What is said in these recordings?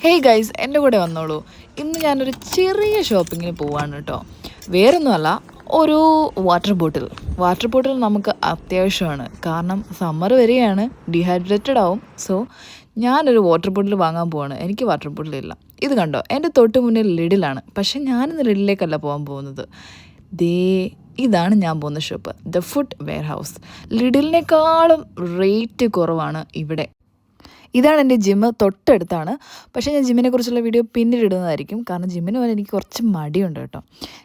Hey guys, എൻ്റെ കൂടെ വന്നോളൂ. ഇന്ന് ഞാനൊരു ചെറിയ ഷോപ്പിങ്ങിന് പോവാണ് കേട്ടോ. വേറൊന്നുമല്ല, ഒരു വാട്ടർ ബോട്ടിൽ നമുക്ക് അത്യാവശ്യമാണ്. കാരണം സമ്മർ വരികയാണ്, ഡീഹൈഡ്രേറ്റഡ് ആവും. സോ ഞാനൊരു വാട്ടർ ബോട്ടിൽ വാങ്ങാൻ പോവാണ്. എനിക്ക് വാട്ടർ ബോട്ടിൽ ഇല്ല. ഇത് കണ്ടോ, എൻ്റെ തൊട്ട് മുന്നിൽ ലിഡിലാണ്. പക്ഷേ ഞാനിന്ന് ലിഡിലേക്കല്ല പോകാൻ പോകുന്നത്. ദേ ഇതാണ് ഞാൻ പോകുന്ന shop, the food warehouse. ലിഡിലിനേക്കാളും റേറ്റ് കുറവാണ് ഇവിടെ. ഇതാണ് എൻ്റെ ജിമ്മ്, തൊട്ടടുത്താണ്. പക്ഷേ ഞാൻ ജിമ്മിനെ കുറിച്ചുള്ള വീഡിയോ പിന്നീട് ഇടുന്നതായിരിക്കും. കാരണം ജിമ്മിന് പോകാൻ എനിക്ക് കുറച്ച് മടിയുണ്ട് കേട്ടോ.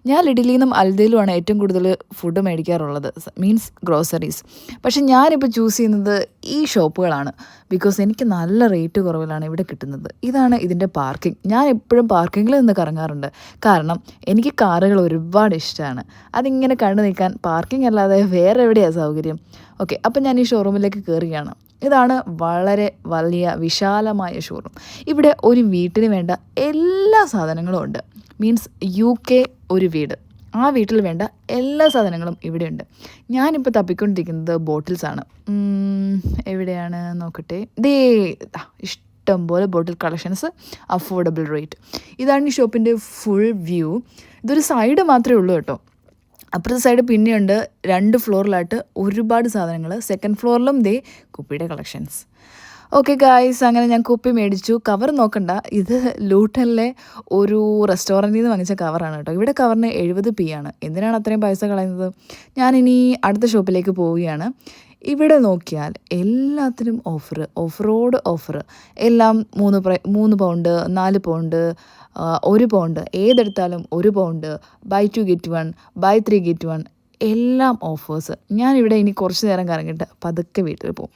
ഞാൻ ലിഡിലിൽ നിന്നും അൽദയിലുമാണ് ഏറ്റവും കൂടുതൽ ഫുഡ് മേടിക്കാറുള്ളത്, മീൻസ് ഗ്രോസറീസ്. പക്ഷേ ഞാനിപ്പോൾ ചൂസ് ചെയ്യുന്നത് ഈ ഷോപ്പുകളാണ്. ബിക്കോസ് എനിക്ക് നല്ല റേറ്റ് കുറവിലാണ് ഇവിടെ കിട്ടുന്നത്. ഇതാണ് ഇതിൻ്റെ പാർക്കിംഗ്. ഞാൻ എപ്പോഴും പാർക്കിങ്ങിൽ നിന്ന് കറങ്ങാറുണ്ട്. കാരണം എനിക്ക് കാറുകൾ ഒരുപാട് ഇഷ്ടമാണ്. അതിങ്ങനെ കണ്ടു നിൽക്കാൻ പാർക്കിംഗ് അല്ലാതെ വേറെ എവിടെയാണ് സൗകര്യം? ഓക്കെ, അപ്പം ഞാൻ ഈ ഷോറൂമിലേക്ക് കയറുകയാണ്. ഇതാണ് വളരെ വലിയ വിശാലമായ ഷോറൂം. ഇവിടെ ഒരു വീട്ടിന് വേണ്ട എല്ലാ സാധനങ്ങളും ഉണ്ട്. മീൻസ് UK ഒരു വീട്, ആ വീട്ടിൽ വേണ്ട എല്ലാ സാധനങ്ങളും ഇവിടെയുണ്ട്. ഞാനിപ്പോൾ തപ്പിക്കൊണ്ടിരിക്കുന്നത് ബോട്ടിൽസാണ്. എവിടെയാണ് നോക്കട്ടെ. ഇഷ്ടം പോലെ ബോട്ടിൽ കളക്ഷൻസ്, അഫോർഡബിൾ റേറ്റ്. ഇതാണ് ഈ ഷോപ്പിൻ്റെ ഫുൾ വ്യൂ. ഇതൊരു സൈഡ് മാത്രമേ ഉള്ളൂ കേട്ടോ. അപ്പുറത്തെ സൈഡ് പിന്നെയുണ്ട് 2 ഫ്ലോറിലായിട്ട് ഒരുപാട് സാധനങ്ങൾ. സെക്കൻഡ് ഫ്ലോറിലും കുപ്പിയുടെ കളക്ഷൻസ്. ഓക്കെ ഗായ്സ്, അങ്ങനെ ഞാൻ കുപ്പി മേടിച്ചു. കവർ നോക്കണ്ട, ഇത് ലൂട്ടനിലെ ഒരു റെസ്റ്റോറൻറ്റിൽ നിന്ന് വാങ്ങിച്ച കവറാണ് കേട്ടോ. ഇവിടെ കവറിന് 70p ആണ്. എന്തിനാണ് അത്രയും പൈസ കളയുന്നത്? ഞാനിനി അടുത്ത ഷോപ്പിലേക്ക് പോവുകയാണ്. ഇവിടെ നോക്കിയാൽ എല്ലാത്തിനും ഓഫറോട് ഓഫർ. എല്ലാം 3 പൗണ്ട്, 4 പൗണ്ട്, 1 പൗണ്ട്, ഏതെടുത്താലും 1 pound, buy 2 get 1, buy 3 get 1, എല്ലാം ഓഫേഴ്സ്. ഞാനിവിടെ ഇനി കുറച്ച് നേരം കറങ്ങിയിട്ട് പതുക്കെ വീട്ടിൽ പോകും.